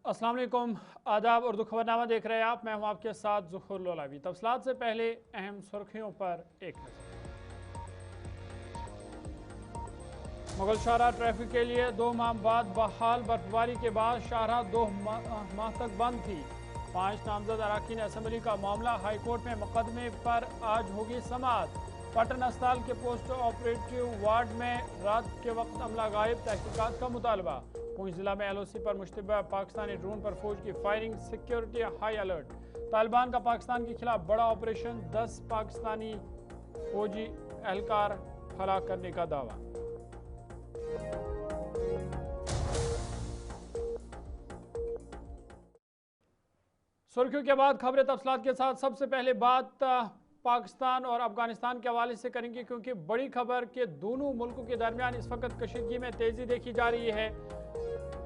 अस्सलाम वालेकुम, आदाब। उर्दू खबरनामा देख रहे हैं आप। मैं हूं आपके साथ ज़ुहूर लोलावी। तफसीलात से पहले अहम सुर्खियों पर एक नज़र। मुगल शाहराह ट्रैफिक के लिए 2 माह बाद बहाल। बर्फबारी के बाद शाहराह 2 माह तक बंद थी। 5 नामजद अरकान असम्बली का मामला हाईकोर्ट में मुकदमे पर आज होगी समाअत। पटन अस्पताल के पोस्ट ऑपरेटिव वार्ड में रात के वक्त अमला गायब, तहकीकात का मुतालबा। पूंछ जिला में LOC पर मुश्तबा पाकिस्तानी ड्रोन पर फौज की firing, security high alert. Taliban का पाकिस्तान के खिलाफ बड़ा ऑपरेशन, 10 पाकिस्तानी फौजी एहलकार हलाक करने का दावा। सुर्खियों के बाद खबरें तफसीलात के साथ। सबसे पहले बात पाकिस्तान और अफगानिस्तान के हवाले से करेंगे, क्योंकि बड़ी खबर के दोनों मुल्कों के दरमियान इस वक्त कशीदगी में तेजी देखी जा रही है।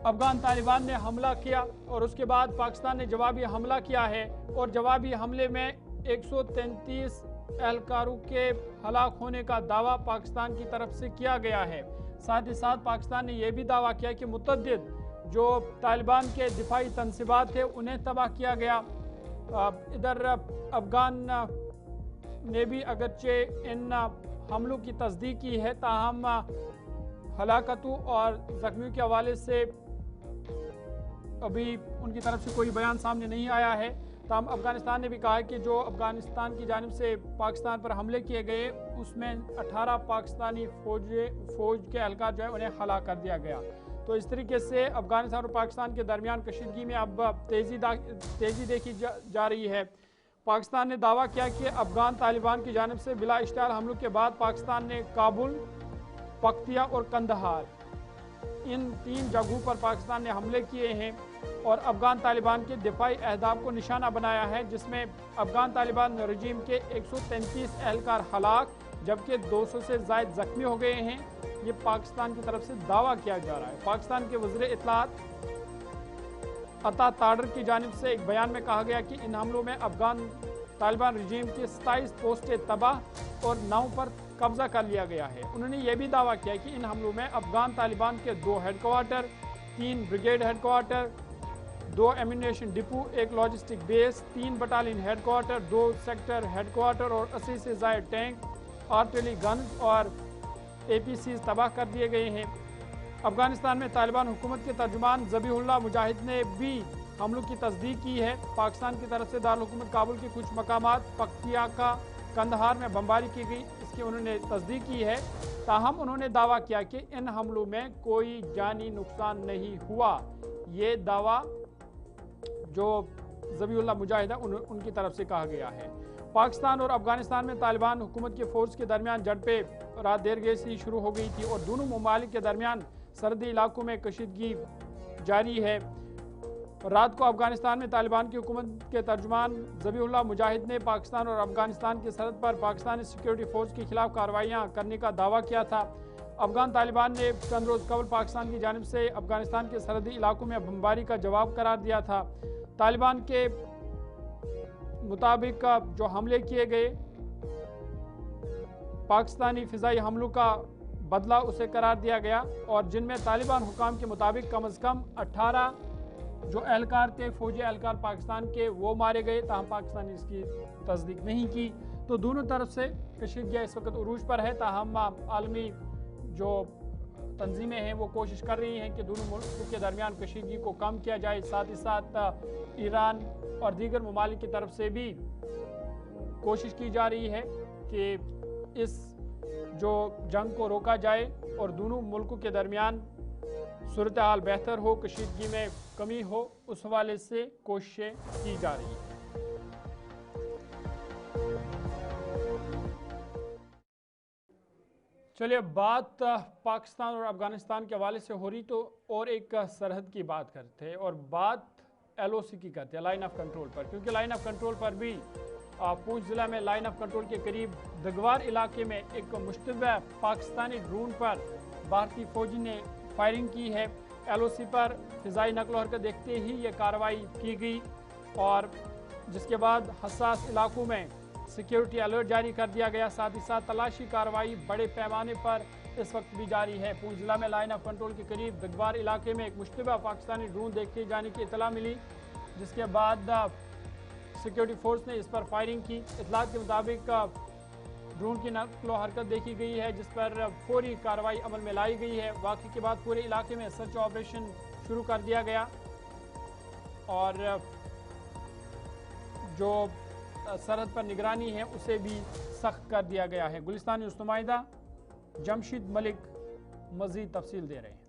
अफगान तालिबान ने हमला किया और उसके बाद पाकिस्तान ने जवाबी हमला किया है, और जवाबी हमले में 133 एहलकारों के हलाक होने का दावा पाकिस्तान की तरफ से किया गया है। साथ ही साथ पाकिस्तान ने यह भी दावा किया कि मुतअद्दिद जो तालिबान के दिफाई तनसीबात थे उन्हें तबाह किया गया। इधर अफगान ने भी अगरचे इन हमलों की तस्दीक की है, ताहम हलाकतों और जख्मियों के हवाले से अभी उनकी तरफ से कोई बयान सामने नहीं आया है। ताहम अफगानिस्तान ने भी कहा है कि जो अफगानिस्तान की जानिब से पाकिस्तान पर हमले किए गए उसमें 18 पाकिस्तानी फौज के एहलकार जो है उन्हें हलाक कर दिया गया। तो इस तरीके से अफगानिस्तान और पाकिस्तान के दरमियान कशीदगी में अब तेज़ी देखी जा रही है। पाकिस्तान ने दावा किया कि अफगान तालिबान की जानिब से बिला इश्तिहार हमलों के बाद पाकिस्तान ने काबुल, पख्तिया और कंदहार इन 3 जगहों पर पाकिस्तान ने हमले किए हैं और अफगान तालिबान के दिफाई अहदाफ को निशाना बनाया है, जिसमें अफगान तालिबान रजीम के 133 एहलकार हलाक जबकि 200 से ज़ायद जख्मी हो गए हैं। ये पाकिस्तान की तरफ से दावा किया जा रहा है। पाकिस्तान के वज़ीर इत्तलात अता ताडर की जानिब से एक बयान में कहा गया कि इन हमलों में अफगान तालिबान रजीम की 27 पोस्टें तबाह और 9 पर कब्जा कर लिया गया है। उन्होंने यह भी दावा किया कि इन हमलों में अफगान तालिबान के 2 headquarter, 3 brigade headquarter, 2 ammunition depot, 1 logistic base, 3 battalion headquarter, 2 sector headquarter और 80 से ज़ायद टैंक, आर्टिलरी गन्स और APCs तबाह कर दिए गए हैं। अफगानिस्तान में तालिबान हुकूमत के तर्जुमान ज़बीहुल्लाह मुजाहिद ने भी हमलों की तस्दीक की है। पाकिस्तान की तरफ से दारुल हुकूमत काबुल के कुछ मकामात, पख्तिया का कंदहार में बमबारी की गई, इसकी उन्होंने तस्दीक की है। ताहम उन्होंने दावा किया कि इन हमलों में कोई जानी नुकसान नहीं हुआ। ये दावा जो ज़बीहुल्लाह मुजाहिद है उनकी तरफ से कहा गया है। पाकिस्तान और अफगानिस्तान में तालिबान हुकूमत के फोर्स के दरमियान झड़पें रात देर गए से शुरू हो गई थी और दोनों ममालिक के दरमियान सरहदी इलाकों में कशीदगी जारी है। रात को अफगानिस्तान में तालिबान की हुकूमत के तर्जुमान ज़बीहुल्लाह मुजाहिद ने पाकिस्तान और अफगानिस्तान की सरहद पर पाकिस्तानी सिक्योरिटी फोर्स के खिलाफ कार्रवाइयाँ करने का दावा किया था। अफगान तालिबान ने चंद रोज़ कबल पाकिस्तान की जानिब से अफगानिस्तान के सरहदी इलाकों में बमबारी का जवाब करार दिया था। तालिबान के मुताबिक जो हमले किए गए पाकिस्तानी फ़िज़ाई हमलों का बदला उसे करार दिया गया और जिनमें तालिबान हुकाम के मुताबिक कम अज़ कम 18 जो एहलकार थे, फौजी एहलकार पाकिस्तान के, वो मारे गए। ताहम पाकिस्तान ने इसकी तस्दीक नहीं की। तो दोनों तरफ से कशीदगी इस वक्त उरूज पर है। ताहम आलमी जो तंजीमें हैं वो कोशिश कर रही हैं कि दोनों मुल्कों के दरमियान कशीदगी को कम किया जाए। साथ ही साथ ईरान और दीगर ममालिक की तरफ से भी कोशिश की जा रही है कि इस जो जंग को रोका जाए और दोनों मुल्कों के दरमियान सूरत हाल बेहतर हो, कशीदगी में कमी हो, उस हवाले से कोशिशें की जा रही हैं। चलिए, बात पाकिस्तान और अफगानिस्तान के हवाले से हो रही तो और एक सरहद की बात करते हैं और बात LOC की करते हैं, लाइन ऑफ कंट्रोल पर, क्योंकि लाइन ऑफ कंट्रोल पर भी पूंछ ज़िला में लाइन ऑफ कंट्रोल के करीब दगवार इलाके में एक मुश्तबा पाकिस्तानी ड्रोन पर भारतीय फौजी ने फायरिंग की है। LOC पर फ़िज़ाई नकल हरकत देखते ही ये कार्रवाई की गई और जिसके बाद हसास इलाकों में सिक्योरिटी अलर्ट जारी कर दिया गया। साथ ही साथ तलाशी कार्रवाई बड़े पैमाने पर इस वक्त भी जारी है। पूंछ जिला में लाइन ऑफ कंट्रोल के करीब दगवार इलाके में एक मुश्तबा पाकिस्तानी ड्रोन देखे जाने की इतला मिली, जिसके बाद सिक्योरिटी फोर्स ने इस पर फायरिंग की। इतलात के मुताबिक ड्रोन की नकलो हरकत देखी गई है, जिस पर फौरी कार्रवाई अमल में लाई गई है। वाक़े के बाद पूरे इलाके में सर्च ऑपरेशन शुरू कर दिया गया और जो सरहद पर निगरानी है उसे भी सख्त कर दिया गया है। गुलिस्तानी नुमाइंदा जमशेद मलिक मजीद तफसील दे रहे हैं।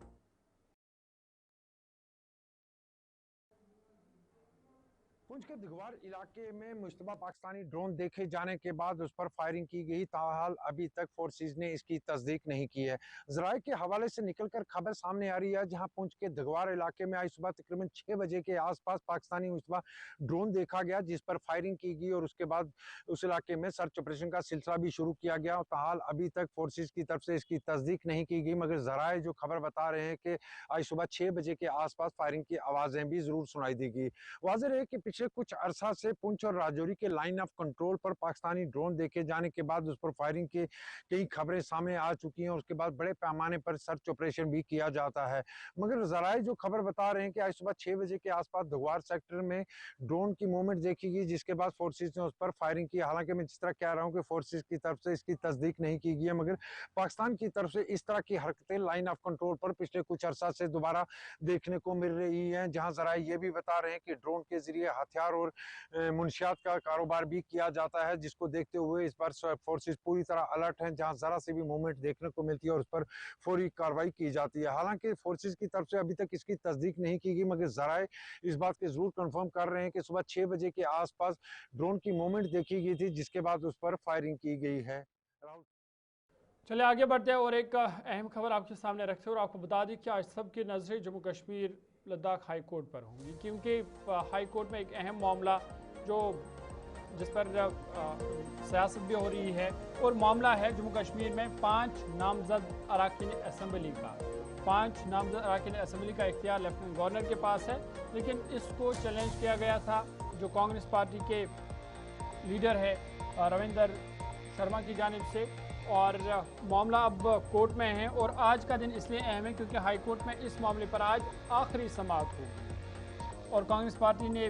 पुंछ के दिगवार इलाके में मुश्तबा पाकिस्तानी ड्रोन देखे जाने के बाद उस पर फायरिंग की गई। ताहाल अभी तक फोर्सेज ने इसकी तस्दीक नहीं की है। जराये के हवाले से निकलकर खबर सामने आ रही है, जहां पुंछ के दिगवार इलाके में आज सुबह तकरीबन 6 बजे के आसपास पाकिस्तानी मुश्तबा ड्रोन देखा गया, जिस पर फायरिंग की गई और उसके बाद उस इलाके में सर्च ऑपरेशन का सिलसिला भी शुरू किया गया। ताहाल अभी तक फोर्सेज की तरफ से इसकी तस्दीक नहीं की गई, मगर जराये जो खबर बता रहे हैं कि आज सुबह 6 बजे के आसपास फायरिंग की आवाजें भी जरूर सुनाई दी गई। वाज़ेह है कि पिछले कुछ अरसा से पुंछ और राजौरी के लाइन ऑफ कंट्रोल पर पाकिस्तानी ड्रोन देखे जाने के बाद उस पर फायरिंग की कई खबरें सामने आ चुकी हैं और उसके बाद बड़े पैमाने पर सर्च ऑपरेशन भी किया जाता है। मगर जराये जो खबर बता रहे हैं कि आज सुबह 6 बजे के आसपास दगवार सेक्टर में ड्रोन की मूवमेंट देखी गई, जिसके बाद फोर्सेज ने उस पर फायरिंग की। हालांकि मैं जिस तरह कह रहा हूँ कि फोर्सेज की तरफ से इसकी तस्दीक नहीं की गई है, मगर पाकिस्तान की तरफ से इस तरह की हरकतें लाइन ऑफ कंट्रोल पर पिछले कुछ अरसा से दोबारा देखने को मिल रही है, जहां जराये ये भी बता रहे हैं कि ड्रोन के जरिए हथियार और मुनशियात का कारोबार भी किया जाता है, जिसको देखते हुए इस बार फोर्सेस पूरी तरह अलर्ट हैं। जहां जरा से भी मूवमेंट देखने को मिलती है और उस पर फौरी कार्रवाई की जाती है। हालांकि फोर्सेस की तरफ से अभी तक इसकी तस्दीक नहीं की गई, मगर जराये इस बात के जरूर कंफर्म कर रहे हैं कि सुबह 6 बजे के आसपास ड्रोन की मूवमेंट देखी गई थी, जिसके बाद उस पर फायरिंग की गई है। चलिए आगे बढ़ते हैं और एक अहम खबर आपके सामने रखते हैं और आपको बता दें कि आज सबकी नज़रें जम्मू कश्मीर लद्दाख हाई कोर्ट पर होंगी, क्योंकि हाई कोर्ट में एक अहम मामला जो जिस पर सियासत भी हो रही है और मामला है जम्मू कश्मीर में 5 नामजद अरकान असम्बली का। 5 नामजद अरकान असम्बली का इख्तियार लेफ्टिनेंट गवर्नर के पास है, लेकिन इसको चैलेंज किया गया था जो कांग्रेस पार्टी के लीडर है रविंदर शर्मा की जानिब से, और मामला अब कोर्ट में है। और आज का दिन इसलिए अहम है क्योंकि हाई कोर्ट में इस मामले पर आज आखिरी समाअत होगी और कांग्रेस पार्टी ने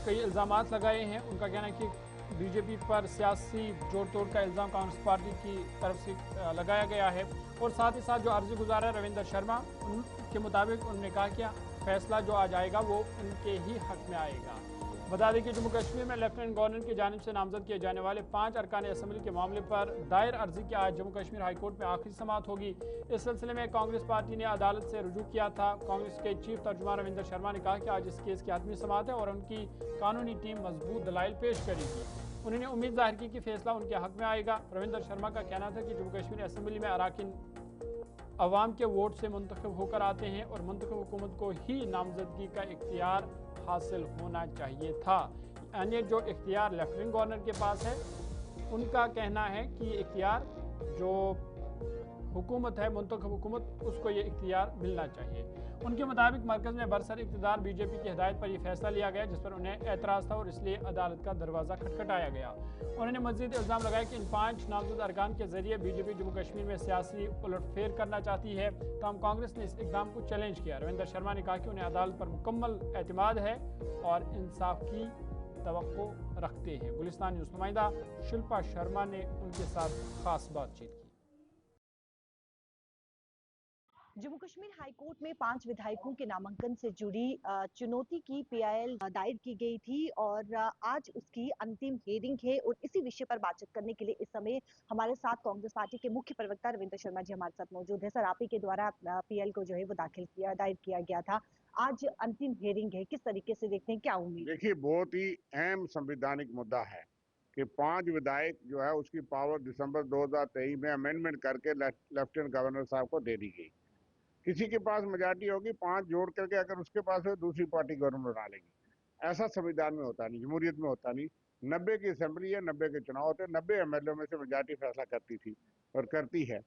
कई इल्ज़ाम लगाए हैं। उनका कहना है कि बीजेपी पर सियासी जोड़ तोड़ का इल्ज़ाम कांग्रेस पार्टी की तरफ से लगाया गया है। और साथ ही साथ जो अर्जी गुजार है रविंदर शर्मा, उनके मुताबिक उन्होंने कहा कि फैसला जो आज आएगा वो उनके ही हक में आएगा। बता दें कि जम्मू कश्मीर में लेफ्टिनेंट गवर्नर की जानिब से नामजद किए जाने वाले 5 अरकान असम्बली के मामले पर दायर अर्जी की आज जम्मू कश्मीर हाई कोर्ट में आखिरी समाअत होगी। इस सिलसिले में कांग्रेस पार्टी ने अदालत से रुजू किया था। कांग्रेस के चीफ तर्जुमान रविंदर शर्मा ने कहा कि आज इस केस की आठवीं समाअत है और उनकी कानूनी टीम मजबूत दलाइल पेश करेगी। उन्होंने उम्मीद जाहिर की कि फैसला उनके हक में आएगा। रविंदर शर्मा का कहना था कि जम्मू कश्मीर असम्बली में अरकान अवाम के वोट से मुंतखब होकर आते हैं और मुंतखब हुकूमत को ही नामजदगी का इख्तियार हासिल होना चाहिए था। यानी जो इख्तियार लेफ्टिनेंट गवर्नर के पास है, उनका कहना है कि ये इख्तियार जो हुकूमत है, मुंतखब हुकूमत, उसको ये इख्तियार मिलना चाहिए। उनके मुताबिक मरकज़ में बरसर इक़्तिदार बीजेपी की हिदायत पर यह फैसला लिया गया, जिस पर उन्हें एतराज़ था और इसलिए अदालत का दरवाज़ा खटखटाया गया। उन्होंने मज़ीद इल्ज़ाम लगाया कि इन 5 नामजद अरकान के जरिए बीजेपी जम्मू कश्मीर में सियासी उलटफेर करना चाहती है। तमाम कांग्रेस ने इस इक़दाम को चैलेंज किया। रविंदर शर्मा ने कहा कि उन्हें अदालत पर मुकम्मल एतमाद है और इंसाफ की तवक्को रखते हैं। गुलिस्तानी नुमाइंदा शिल्पा शर्मा ने उनके साथ खास बातचीत की। जम्मू कश्मीर हाई कोर्ट में 5 विधायकों के नामांकन से जुड़ी चुनौती की पीआईएल दायर की गई थी और आज उसकी अंतिम हियरिंग है और इसी विषय पर बातचीत करने के लिए इस समय हमारे साथ कांग्रेस पार्टी के मुख्य प्रवक्ता रविंदर शर्मा जी हमारे साथ मौजूद है। सर, आप ही के द्वारा पीएल को जो है वो दायर किया गया था, आज अंतिम हियरिंग है, किस तरीके से देखते हैं, क्या उम्मीद? देखिए, बहुत ही अहम संवैधानिक मुद्दा है कि 5 विधायक जो है उसकी पावर दिसंबर 2023 में अमेंडमेंट करके लेफ्टिनेंट गवर्नर साहब को दे दी गई। किसी के पास मेजॉरिटी होगी 5 जोड़ करके, अगर उसके पास है दूसरी पार्टी गवर्नमेंट बना लेगी। ऐसा संविधान में होता नहीं, जमहूरियत में होता नहीं। 90 की असेंबली है, 90 के चुनाव होते हैं, 90 एमएलए में से मेजॉरिटी फैसला करती थी और करती है।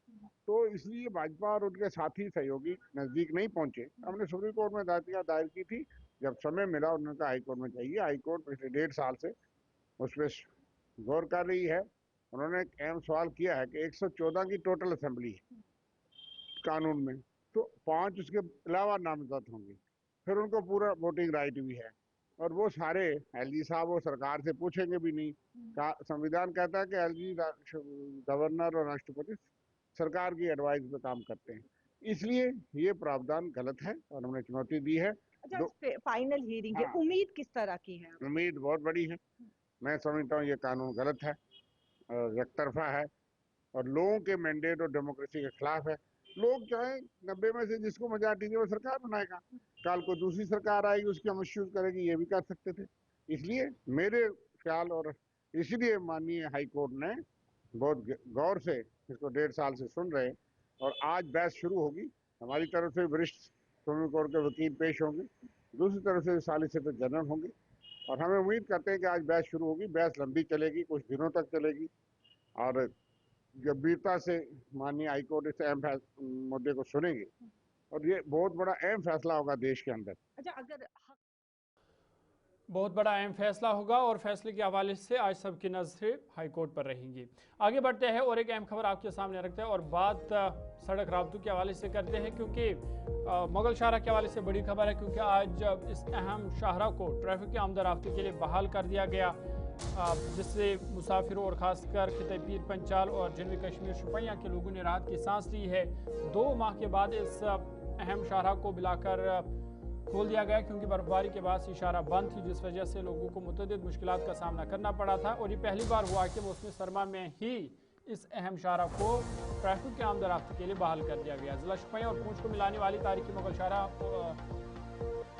तो इसलिए भाजपा और उनके साथी सहयोगी नजदीक नहीं पहुंचे। हमने सुप्रीम कोर्ट में दायर की थी, जब समय मिला उन्होंने कहा हाई कोर्ट में चाहिए। हाई कोर्ट पिछले 1.5 साल से उस पर गौर कर रही है। उन्होंने एक अहम सवाल किया है कि 114 की टोटल असेंबली है कानून में, तो 5 उसके अलावा नामजद होंगे, फिर उनको पूरा वोटिंग राइट भी है, और वो सारे एलजी साहब वो सरकार से पूछेंगे भी नहीं। संविधान कहता है कि एलजी गवर्नर और राष्ट्रपति सरकार की एडवाइस पे काम करते हैं, इसलिए ये प्रावधान गलत है और हमने चुनौती दी है। अच्छा, फाइनल हियरिंग है, हाँ, उम्मीद किस तरह की है? उम्मीद बहुत बड़ी है। मैं समझता हूँ ये कानून गलत है, एक तरफा है और लोगों के मैंडेट और डेमोक्रेसी के खिलाफ है। लोग चाहे 90 में से जिसको मेजॉरिटी दे वो सरकार बनाएगा, कल को दूसरी सरकार आएगी उसकी हम मिसयूज करेगी, ये भी कर सकते थे। इसलिए मेरे ख्याल और इसलिए माननीय हाई कोर्ट ने बहुत गौर से इसको 1.5 साल से सुन रहे, और आज बहस शुरू होगी। हमारी तरफ से वरिष्ठ सुप्रीम कोर्ट के वकील पेश होंगे, दूसरी तरफ से सॉलिसिटर जनरल होंगे, और हमें उम्मीद करते हैं कि आज बहस शुरू होगी। बहस लंबी चलेगी, कुछ दिनों तक चलेगी, और गंभीरता से माननीय हाईकोर्ट इस अहम मुद्दे को सुनेंगे, और ये बहुत बड़ा अहम फैसला होगा देश के अंदर। अच्छा, अगर बहुत बड़ा अहम फैसला होगा और फैसले के हवाले से आज सबकी नजरें हाईकोर्ट पर रहेंगी। आगे बढ़ते हैं और एक अहम खबर आपके सामने रखते हैं और बात सड़क राब्तों के हवाले से करते हैं, क्योंकि मुगल शाहरा के हवाले से बड़ी खबर है, क्योंकि आज इस अहम शाहरा को ट्रैफिक के आमद-ओ-रफ्त के लिए बहाल कर दिया गया, जिससे मुसाफिरों और ख़ासकर खिते पीर पंचाल और जनूबी कश्मीर शुपियाँ के लोगों ने राहत की सांस ली है। 2 माह के बाद इस अहम शाहरा को बिलाकर खोल दिया गया, क्योंकि बर्फबारी के बाद इशारा बंद थी, जिस वजह से लोगों को मुतअद्दिद मुश्किलात का सामना करना पड़ा था। और ये पहली बार हुआ कि मौसम सरमा में ही इस अहम शाहरा को ट्रैफिक के आमद-ओ-रफ्त के लिए बहाल कर दिया गया। जिला शुपियाँ और पूंछ को मिलाने वाली तारीखी मुगल शाहरा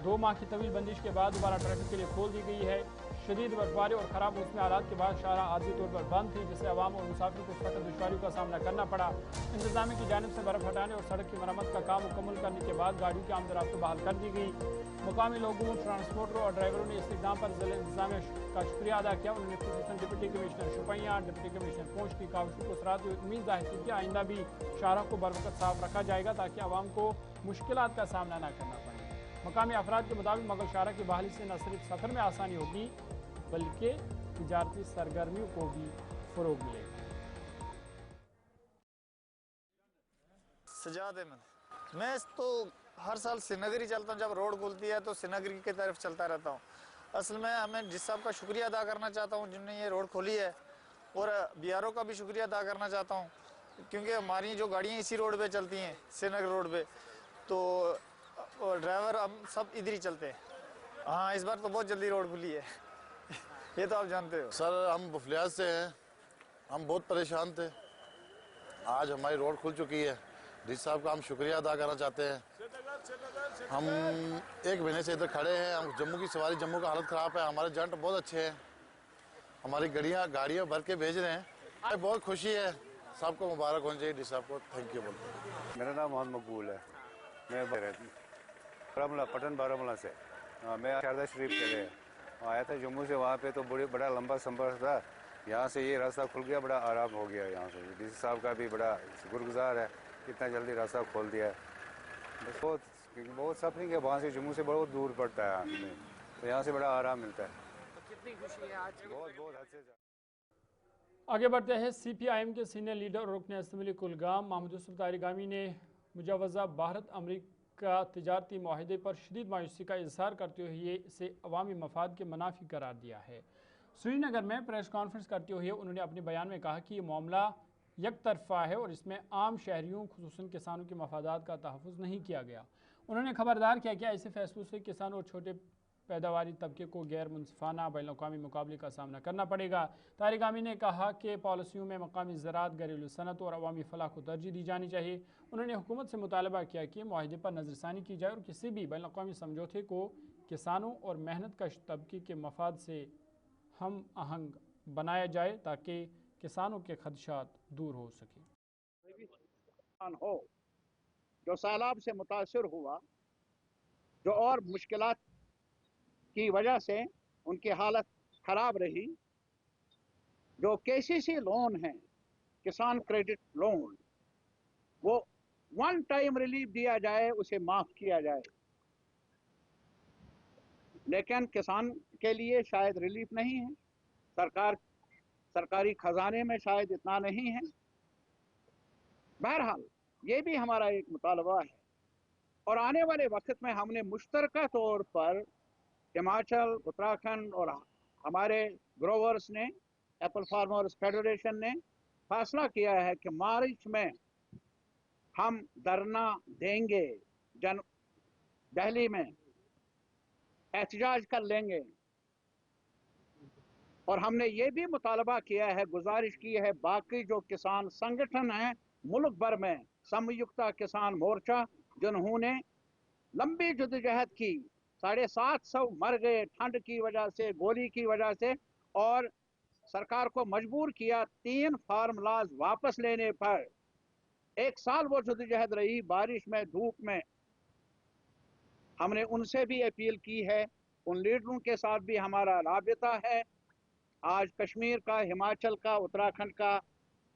2 माह की तवील बंदिश के बाद दोबारा ट्रैफिक के लिए खोल दी गई है। शदीद बर्फबारी और ख़राब मौसमी हालात के बाद शाहरा आर्जी तौर पर बंद थी, जिससे आवाम और मुसाफिर को सख्त दुश्वारियों का सामना करना पड़ा। इंतजामिया की जानिब से बर्फ हटाने और सड़क की मरम्मत का काम मुकम्मल करने के बाद गाड़ियों की आमद-ओ-रफ्त बहाल कर दी गई। मुकामी लोगों, ट्रांसपोर्टरों और ड्राइवरों ने इस इक़दाम पर ज़िला इंतजामिया का शुक्रिया अदा किया। उन्होंने खुसूसन डिप्टी कमिश्नर शुपियाँ, डिप्टी कमिश्नर पूंछ की काविशों को सराहते हुए उम्मीद जाहिर की कि आइंदा भी शाहरा को बरवक़्त साफ रखा जाएगा, ताकि आवाम को मुश्किलात का सामना न करना पड़े। मकामी अफराद के मुताबिक मुगल शाहरा की बहाली से न सिर्फ सफ़र में आसानी होगी, बल्कि तिजारती सरगर्मियों को भी फ़रोग़ मिलेगा। सजाद अहमद, मैं तो हर साल श्रीनगर ही चलता हूँ। जब रोड खुलती है तो श्रीनगर की तरफ चलता रहता हूँ। असल में हमें जिस साहब का शुक्रिया अदा करना चाहता हूँ जिन्होंने ये रोड खोली है, और BRO का भी शुक्रिया अदा करना चाहता हूँ, क्योंकि हमारी जो गाड़ियाँ इसी रोड पे चलती हैं, श्रीनगर रोड पे, तो ड्राइवर हम सब इधर ही चलते हैं। हाँ, इस बार तो बहुत जल्दी रोड खुली है ये तो आप जानते हो। सर, हम बुफलियाज से हैं, हम बहुत परेशान थे। आज हमारी रोड खुल चुकी है। डीसी साहब का हम शुक्रिया अदा करना चाहते हैं। हम 1 महीने से इधर खड़े हैं। हम जम्मू की सवारी, जम्मू का हालत ख़राब है। हमारे जंट बहुत अच्छे हैं, हमारी गाड़ियाँ भर के भेज रहे हैं। बहुत खुशी है, सबको मुबारक होनी चाहिए। डीसी साहब को थैंक यू बोलते हैं। मेरा नाम मोहम्मद मकबूल है, मैं बारामूला, पटन बारामूला से। मैं शारदा शरीफ के लिए आया था जम्मू से। वहाँ पे तो बड़ा लंबा सफ़र था। यहाँ से ये रास्ता खुल गया, बड़ा आराम हो गया। यहाँ से डीसी साहब का भी बड़ा शुक्रगुजार है, इतना जल्दी रास्ता खोल दिया है। बस बहुत सफरिंग है, वहाँ से जम्मू से बहुत दूर पड़ता है हमें, तो यहाँ से बड़ा आराम मिलता है। तो कितनी खुशी है आज? बहुत हद से। आगे बढ़ते हैं। CPIM के सीनियर लीडर और रुकन असम्बली कुलगाम महमूद यूसुफ तारिगामी ने मुजवज़ा भारत अमरीका तिजारती माहिदे पर शदीद मायूसी का इजहार करते हुए इसे अवामी मफाद के मुनाफी करार दिया है। श्रीनगर में प्रेस कॉन्फ्रेंस करते हुए उन्होंने अपने बयान में कहा कि ये मामला एक तरफा है और इसमें आम शहरियों खुसूसन किसानों के मफादात का तहफ़्फ़ुज़ नहीं किया गया। उन्होंने खबरदार किया कि ऐसे फैसलों से किसानों और छोटे पैदावारी तबके को गैर मुनसिफाना बैनुल-अक़वामी मुकाबले का सामना करना पड़ेगा। तारिगामी ने कहा कि पॉलिसियों में मकामी ज़राअत, घरेलू सनत और अवामी फलाह को तरजीह दी जानी चाहिए। उन्होंने हुकूमत से मुतालबा किया कि माहिदे पर नज़रसानी की जाए और किसी भी बैनुल-अक़वामी समझौते को किसानों और मेहनत कश तबके के मफाद से हम आहंग बनाया जाए, ताकि किसानों के खदशात दूर हो सके। हो जो सैलाब से मुतासर हुआ, जो और मुश्किलात की वजह से उनकी हालत खराब रही, जो KCC लोन है, किसान क्रेडिट लोन, वो 1 टाइम रिलीफ दिया जाए, उसे माफ किया जाए। लेकिन किसान के लिए शायद रिलीफ नहीं है। सरकार सरकारी खजाने में शायद इतना नहीं है। बहरहाल ये भी हमारा एक मुतालबा है और आने वाले वक्त में हमने मुश्तरका तौर पर हिमाचल, उत्तराखंड और हमारे ग्रोवर्स ने, एप्पल फार्मर्स फेडरेशन ने फैसला किया है कि मार्च में हम धरना देंगे, दिल्ली में एहतजाज कर लेंगे। और हमने ये भी मुतालबा किया है, गुजारिश की है बाकी जो किसान संगठन हैं मुल्क भर में, संयुक्त किसान मोर्चा, जिन्होंने लंबी जद्दोजहद की, 750 मर गए ठंड की वजह से, गोली की वजह से, और सरकार को मजबूर किया 3 फार्मूलाज वापस लेने पर। 1 साल वो जद्दोजहद रही, बारिश में, धूप में। हमने उनसे भी अपील की है, उन लीडरों के साथ भी हमारा राबिता है। आज कश्मीर का, हिमाचल का, उत्तराखंड का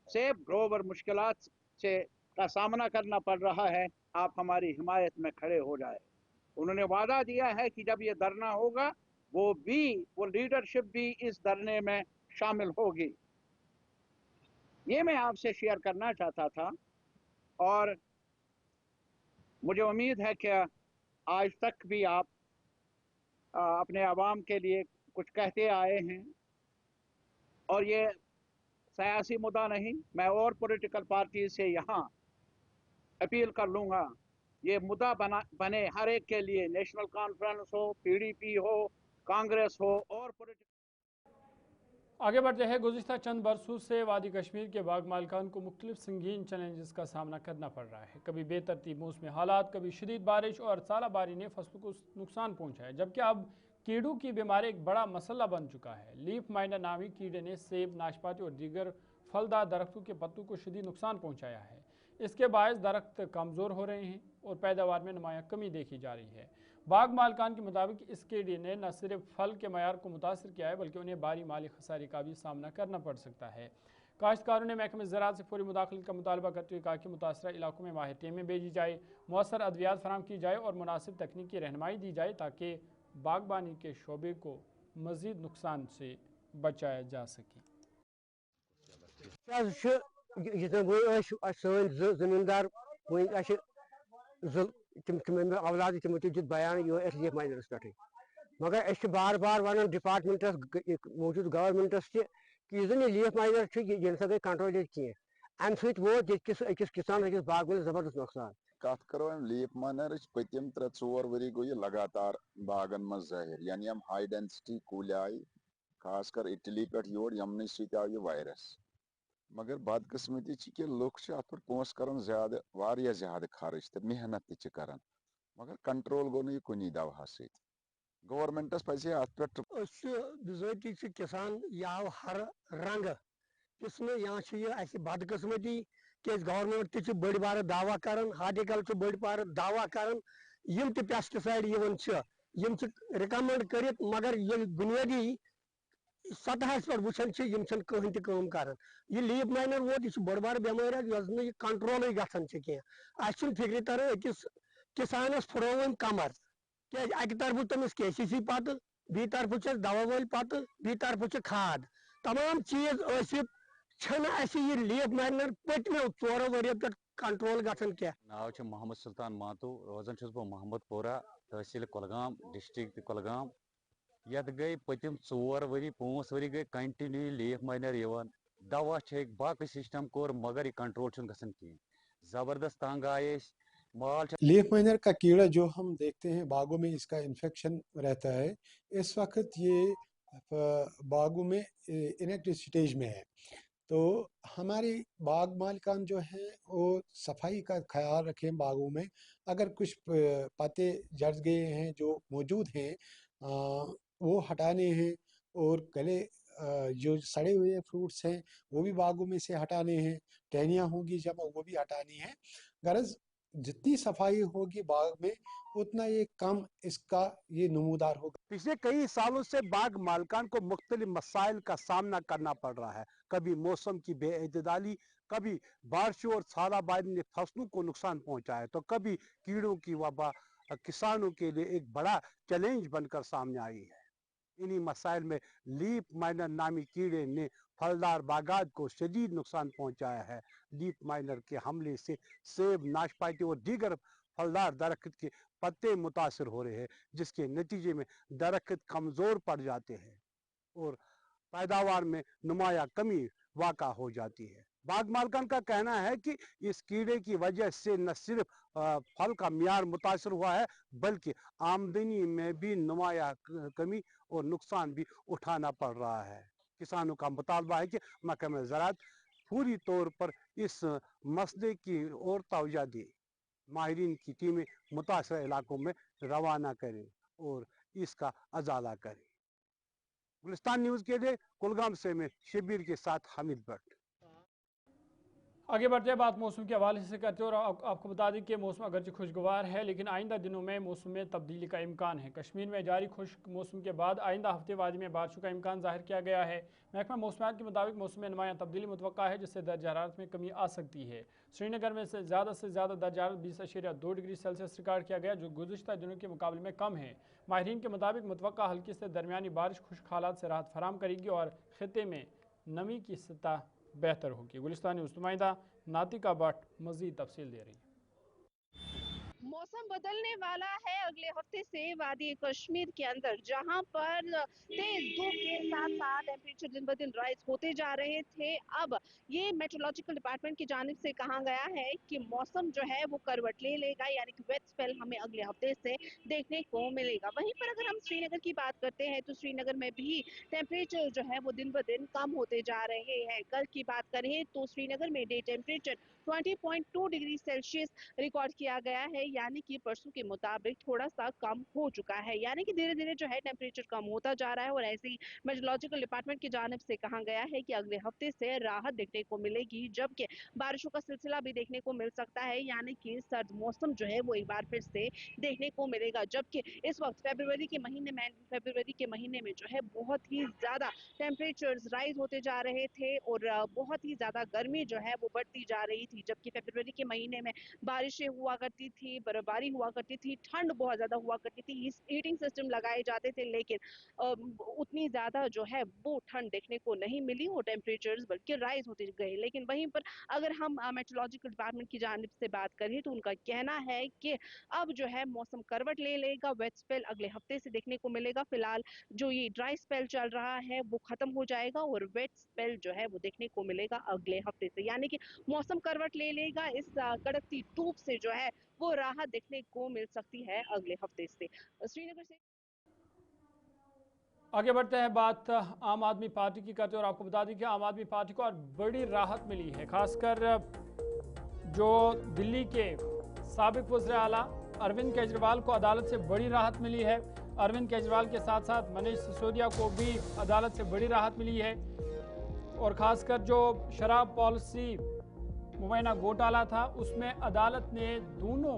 सेब ग्रोवर मुश्किलात से का सामना करना पड़ रहा है, आप हमारी हिमायत में खड़े हो जाए। उन्होंने वादा दिया है कि जब ये धरना होगा वो लीडरशिप भी इस धरने में शामिल होगी। ये मैं आपसे शेयर करना चाहता था और मुझे उम्मीद है कि आज तक भी आप अपने आवाम के लिए कुछ कहते आए हैं और ये सियासी मुद्दा नहीं, मैं और पॉलिटिकल पार्टी से यहाँ अपील कर लूँगा, ये मुद्दा बने हर एक के लिए, नेशनल कॉन्फ्रेंस हो, पीडीपी हो, कांग्रेस हो और आगे बढ़ते हैं। गुज़िश्ता चंद बरसों से वादी कश्मीर के बाग मालिकान को मुख्तलिफ संगीन चैलेंजेस का सामना करना पड़ रहा है। कभी बेतरतीब मौसमी हालात, कभी शदीद बारिश और सालाबारी ने फसलों को नुकसान पहुँचाया, जबकि अब कीड़ों की बीमारी एक बड़ा मसला बन चुका है। लीफ माइनर नामी कीड़े ने सेब, नाशपाती और दीगर फलदार दरख्तों के पत्तों को शदीद नुकसान पहुँचाया है। इसके बायस दरख्त कमज़ोर हो रहे हैं और पैदावार में नुमाया कमी देखी जा रही है। बाग मालिकान के मुताबिक इस कीड़े ने न सिर्फ फल के मयार को मुतासर किया है, बल्कि उन्हें भारी माली खसारे का भी सामना करना पड़ सकता है। काश्तकारों ने महकमे ज़राअत से फौरी मुदाखलत का मुतालबा करते हुए कहा कि मुतासरा इलाकों में माहिर टीमें भेजी जाए, मौसर अद्वियात फराम की जाए और मुनासिब तकनीकी रहनुमाई दी जाए ताकि बागबानी के शोबे को मज़ीद नुकसान से बचाया जा सके। जमींदार अवलाद तमो दित बयान लीफ माइनरस पे, मगर बार बार वन डिपार्टमेंटस मौजूद गवर्नमेंटस कि यह लीफ माइनर यह गई कंट्रोल कह अम सत वोत अकिस किसान अकिस बागवान जबरदस्त नुकसान। कत करो लीफ माइनर पतिम 3-4 वरी गो यह लगातार बागन मज जाहिर, यानी हम हाई डेंसिटी कुल आय खासकर इटली पे योर यमन सत आव यह वायरस। मगर बदकिस्मती कि लुक अत पोस कर ज्यादा खर्च तो मेहनत तक, मगर कंट्रोल गो न कुनी दवा सत। गवर्नमेंटस पजे अत बिजाती किसान यह आव हर रंग किस्म या बदकिस्मती क्या गवर्नमेंट त बड़ बार दावा कर, हार्टिकल्चर बड़ बार दावा कर, पेस्टिसाइड रिकमेंड कर, मगर ये बुनियादी सतहस पे वुचान कहीं तम कर। यह लीफ माइनर वोत यह बड़ बार बेमार यह कंट्रोल गसान कह फिक्र तरह अकिस किसानस फुरव कमर क्या अक तरफ तमिस KCC पत, बी तरफ दवा वल पत, बी तरफ खाद, तमाम चीज यह लीफ माइनर पत्मो 4 वरियो पे कंट्रोल गसान क्या। नाव मोहम्मद सुल्तान मातू, रोजान बह मोहम्मदपुरा, तहसील कुलगाम, डिस्ट्रिक्ट कुलगाम। यत गई पतिम 4 वरी 5 वरी गई कंटिन्यू लीफ माइनर दवा बाकी सिस्टम कोर, मगर यह कंट्रोल गसान कह, जबरदस्त तंग आए माल। लीफ माइनर का कीड़ा जो हम देखते हैं बागों में, इसका इन्फेक्शन रहता है। इस वक्त ये बागों में इनएक्टिव स्टेज में है, तो हमारी बाग मालिकान जो है वो सफाई का ख्याल रखें। बागों में अगर कुछ पत्ते जड़ गए हैं जो मौजूद हैं वो हटाने हैं, और गले जो सड़े हुए फ्रूट्स हैं वो भी बागों में से हटाने हैं, टहनियाँ होंगी जब वो भी हटानी है। गरज जितनी सफाई होगी बाग में उतना ये कम इसका ये नमूदार होगा। पिछले कई सालों से बाग मालिकान को मुख्तलिफ मसाइल का सामना करना पड़ रहा है। कभी मौसम की बेइतदाली, कभी बारिशों और सालाबारी ने फसलों को नुकसान पहुंचाया, तो कभी कीड़ों की वबा किसानों के लिए एक बड़ा चैलेंज बनकर सामने आई है। इन्हीं मसाइल में लीफ माइनर नामी कीड़े ने फलदार बागात को शदीद नुकसान पहुंचाया है। लीफ माइनर के हमले से सेब, नाशपाती और दीगर फलदार दरख्त के पत्ते मुतासर हो रहे हैं, जिसके नतीजे में दरख्त कमज़ोर पड़ जाते हैं और पैदावार में नुमाया कमी वाक़ा हो जाती है। बाग मालकान का कहना है कि इस कीड़े की वजह से न सिर्फ फल का मियार मुतासर हुआ है, बल्कि आमदनी में भी नुमाया कमी और नुकसान भी उठाना पड़ रहा है। किसानों का मुतालबा है कि महकमा ज़राअत पूरी तौर पर इस मसले की ओर तवज्जो दे, माहिरीन की टीमें मुतासर इलाकों में रवाना करें और इसका अजाला करें। गुलिस्तान न्यूज़ के लिए कुलगाम से मैं शबीर के साथ हामिद भट्ट। आगे बढ़ते हैं, बात मौसम के हवाले से करते हैं और आपको बता दें कि मौसम अगरचे खुशगवार है, लेकिन आइंदा दिनों में मौसम में तब्दीली का इम्कान है। कश्मीर में जारी खुश्क मौसम के बाद आइंदा हफ्ते वादी में बारिशों का इम्कान जाहिर किया गया है। महकमा मौसमियात के मुताबिक मौसम में नुमायां तब्दीली मुतवक्का है, जिससे दर्जा हरारत में कमी आ सकती है। श्रीनगर में से ज़्यादा दर्जा हरारत 20.2 डिग्री सेल्सियस रिकॉर्ड किया गया, जो गुज़िश्ता दिनों के मुकाबले में कम है। माहिरीन के मुताबिक मुतवक्का हल्की से दरमियानी बारिश खुश्क हालात से राहत फराहम करेगी और खित्ते में नमी की सतह बेहतर होगी। गुलिस्तान न्यूज़ नुमाइंदा नातिका भट्ट मज़ीद तफसील दे रही है। मौसम बदलने वाला है अगले हफ्ते से वादी कश्मीर के अंदर, जहां पर तेज धूप के साथ साथ टेम्परेचर दिन ब दिन राइज होते जा रहे थे। अब ये मेट्रोलॉजिकल डिपार्टमेंट की जानिब से कहा गया है कि मौसम जो है वो करवट ले लेगा, यानी कि वेट स्पेल हमें अगले हफ्ते से देखने को मिलेगा। वहीं पर अगर हम श्रीनगर की बात करते हैं तो श्रीनगर में भी टेम्परेचर जो है वो दिन ब दिन कम होते जा रहे हैं। कल की बात करें तो श्रीनगर में day temperature 20.2 degree Celsius record किया गया है, यानी कि परसों के मुताबिक थोड़ा सा कम हो चुका है। यानी कि धीरे धीरे जो है टेम्परेचर कम होता जा रहा है और ऐसे ही मेट्रोलॉजिकल डिपार्टमेंट की जानिब से कहा गया है कि अगले हफ्ते से राहत देखने को मिलेगी, जबकि बारिशों का सिलसिला भी देखने को मिल सकता है, यानी कि सर्द मौसम जो है वो एक बार फिर से देखने को मिलेगा। जबकि इस वक्त फरवरी के महीने में जो है बहुत ही ज्यादा टेम्परेचर राइज होते जा रहे थे और बहुत ही ज्यादा गर्मी जो है वो बढ़ती जा रही थी। जबकि फरवरी के महीने में बारिशें हुआ करती थी, बर्फबारी हुआ करती थी, ठंड बहुत ज्यादा हुआ करती थी, हीटिंग सिस्टम लगाए जाते थे, लेकिन उतनी ज्यादा जो है वो ठंड देखने को नहीं मिली और टेम्परेचर्स बल्कि राइज होते गए। लेकिन वहीं पर अगर हम मेट्रोलॉजिकल डिपार्टमेंट की जानिब से बात करें तो उनका कहना है कि अब जो है मौसम करवट ले लेगा, वेट स्पेल अगले हफ्ते से देखने को मिलेगा। फिलहाल जो ये ड्राई स्पेल चल रहा है वो खत्म हो जाएगा और वेट स्पेल जो है वो देखने को मिलेगा अगले हफ्ते से, यानी कि मौसम करवट ले लेगा। इस कड़कती धूप से जो है वो राहत देखने को मिल सकती है अगले हफ्ते से। श्रीनगर से आगे बढ़ते हैं, बात आम आदमी पार्टी की करते हैं और आपको बता दें कि आम आदमी पार्टी को और बड़ी राहत मिली है। खासकर जो दिल्ली के साबिक वज़ीर आला अरविंद केजरीवाल को अदालत से बड़ी राहत मिली है। अरविंद केजरीवाल के साथ साथ मनीष सिसोदिया को भी अदालत से बड़ी राहत मिली है और ख़ासकर जो शराब पॉलिसी मुबैना घोटाला था उसमें अदालत ने दोनों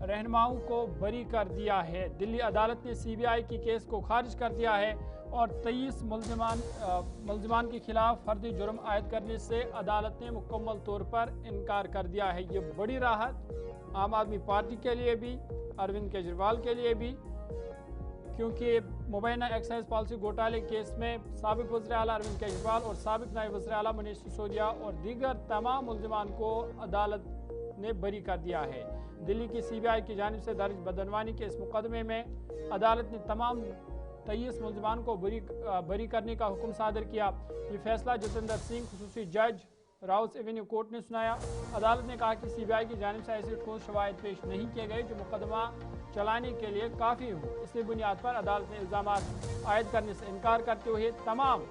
रहनुमाओं को बरी कर दिया है। दिल्ली अदालत ने सीबीआई की केस को खारिज कर दिया है और 23 मुलजिमान के खिलाफ फर्जी जुर्म आयद करने से अदालत ने मुकम्मल तौर पर इनकार कर दिया है। ये बड़ी राहत आम आदमी पार्टी के लिए भी, अरविंद केजरीवाल के लिए भी, क्योंकि मुबैना एक्साइज पॉलिसी घोटाले केस में साबिक वज़ीर आला अरविंद केजरीवाल और साबिक नायब वज़ीर आला मनीष सिसोदिया और दीगर तमाम मुलजिमान को अदालत ने बरी कर दिया है। दिल्ली की सीबीआई की जानिब से दर्ज बदनवानी के इस मुकदमे में अदालत ने तमाम 23 मुलजिमान को बरी करने का हुक्म सादर किया। ये फैसला जतेंद्र सिंह खुसूसी जज राउस एवेन्यू कोर्ट ने सुनाया। अदालत ने कहा कि सीबीआई की जानिब से ऐसे ठोस शवाहिद पेश नहीं किए गए जो मुकदमा चलाने के लिए काफ़ी हो। इसी बुनियाद पर अदालत ने इल्ज़ाम आयद करने से इनकार करते हुए तमाम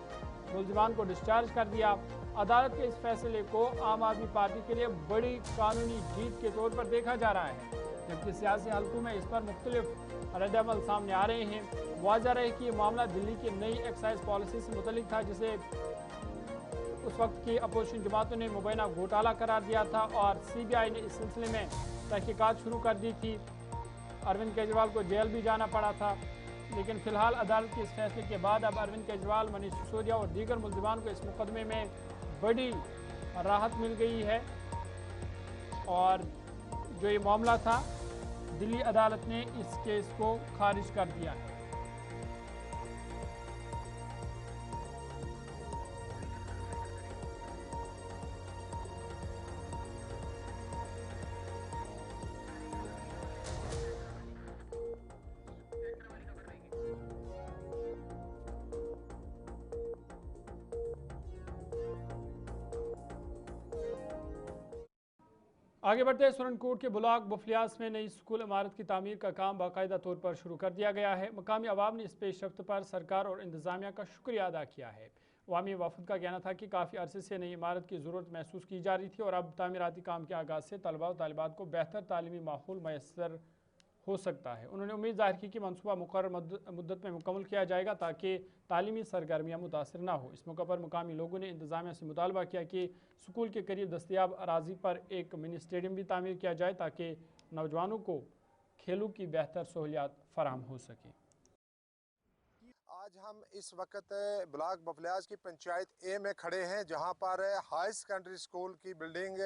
मुलजिमान को डिस्चार्ज कर दिया। अदालत के इस फैसले को आम आदमी पार्टी के लिए बड़ी कानूनी जीत के तौर पर देखा जा रहा है, जबकि सियासी हलकों में इस पर मुख्तलिफ रद्द-ए-अमल सामने आ रहे हैं। वाज़ह है कि ये मामला दिल्ली की नई एक्साइज पॉलिसी से मुतल्लिक था, जिसे उस वक्त की अपोजिशन जमातों ने मुबैना घोटाला करार दिया था और सीबीआई ने इस सिलसिले में तहकीकात शुरू कर दी थी। अरविंद केजरीवाल को जेल भी जाना पड़ा था, लेकिन फिलहाल अदालत के इस फैसले के बाद अब अरविंद केजरीवाल, मनीष सिसोदिया और दीगर मुलजिमान को इस मुकदमे में बड़ी राहत मिल गई है और जो ये मामला था दिल्ली अदालत ने इस केस को खारिज कर दिया है। आगे बढ़ते हैं। सुरनकोट के ब्लॉक बुफलियास में नई स्कूल इमारत की तामीर का काम बाकायदा तौर पर शुरू कर दिया गया है। मकामी आवाम ने इस पेशरफ्त पर सरकार और इंतजामिया का शुक्रिया अदा किया है। अवामी वफद का कहना था कि काफ़ी अरसे से नई इमारत की ज़रूरत महसूस की जा रही थी और अब तामीराती काम के आगाज़ से तलबा और तालिबात को बेहतर तालीमी माहौल मैसर हो सकता है। उन्होंने उम्मीद जाहिर की कि मनसूबा मुकर्रर मुद्दत में मुकम्मल किया जाएगा ताकि तालीमी सरगर्मियाँ मुतासर न हो। इस मौके पर मुकामी लोगों ने इंतजामिया से मुतालबा किया कि स्कूल के करीब दस्तयाब अराजी पर एक मिनी स्टेडियम भी तामीर किया जाए ताकि नौजवानों को खेलों की बेहतर सहूलियात फराहम हो सकें। आज हम इस वक्त ब्लॉक बुफलियास की पंचायत ए में खड़े हैं, जहां पर हाई सेकेंडरी स्कूल की बिल्डिंग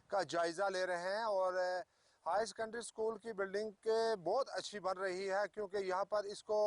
का जायज़ा ले रहे हैं और हाई सेकेंडरी स्कूल की बिल्डिंग बहुत अच्छी बन रही है क्योंकि यहाँ पर इसको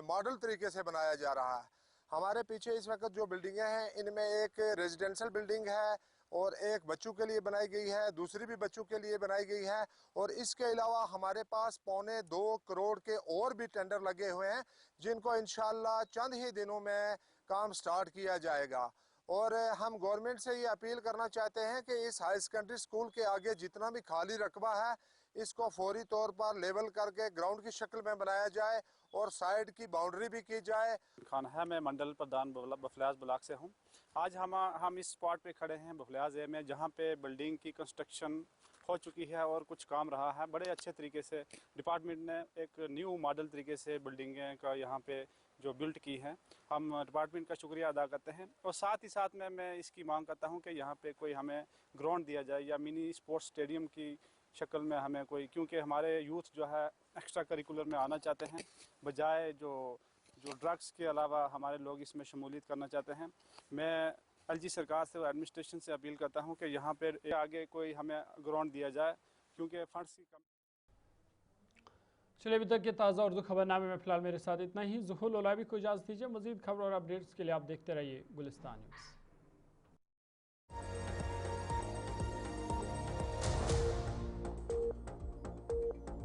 मॉडल तरीके से बनाया जा रहा है। हमारे पीछे इस वक्त जो बिल्डिंगें हैं इनमें एक रेजिडेंशियल बिल्डिंग है और एक बच्चों के लिए बनाई गई है, दूसरी भी बच्चों के लिए बनाई गई है और इसके अलावा हमारे पास 1.25 करोड़ के और भी टेंडर लगे हुए हैं जिनको इंशाल्लाह चंद ही दिनों में काम स्टार्ट किया जाएगा। और हम गवर्नमेंट से ये अपील करना चाहते हैं कि इस हाई सेकेंडरी स्कूल के आगे जितना भी खाली रकबा है इसको फौरी तौर पर लेवल करके ग्राउंड की शक्ल में बनाया जाए और साइड की बाउंड्री भी की जाए। खान है, मैं मंडल प्रधान बुफलियास ब्लॉक से हूँ। आज हम इस स्पॉट पे खड़े हैं बुफलियास में, जहाँ पे बिल्डिंग की कंस्ट्रक्शन हो चुकी है और कुछ काम रहा है। बड़े अच्छे तरीके से डिपार्टमेंट ने एक न्यू मॉडल तरीके से बिल्डिंगें का यहाँ पे जो बिल्ट की है, हम डिपार्टमेंट का शुक्रिया अदा करते हैं। और साथ ही साथ में मैं इसकी मांग करता हूँ कि यहाँ पे कोई हमें ग्राउंड दिया जाए या मिनी स्पोर्ट्स स्टेडियम की शक्ल में हमें कोई, क्योंकि हमारे यूथ जो है एक्स्ट्रा करिकुलर में आना चाहते हैं, बजाय जो ड्रग्स के अलावा हमारे लोग इसमें शमूलियत करना चाहते हैं। मैं एलजी सरकार से और एडमिनिस्ट्रेशन से अपील करता हूँ कि यहाँ पर आगे कोई हमें ग्राउंड दिया जाए क्योंकि फंड्स की कमी। चलिए, अभी तक के ताज़ा उर्दू खबरनामे में फिलहाल मेरे साथ इतना ही। ज़ुहुल ओलावी को इजाज़त दीजिए। मज़ीद खबर और अपडेट्स के लिए आप देखते रहिए गुलिस्तान न्यूज़।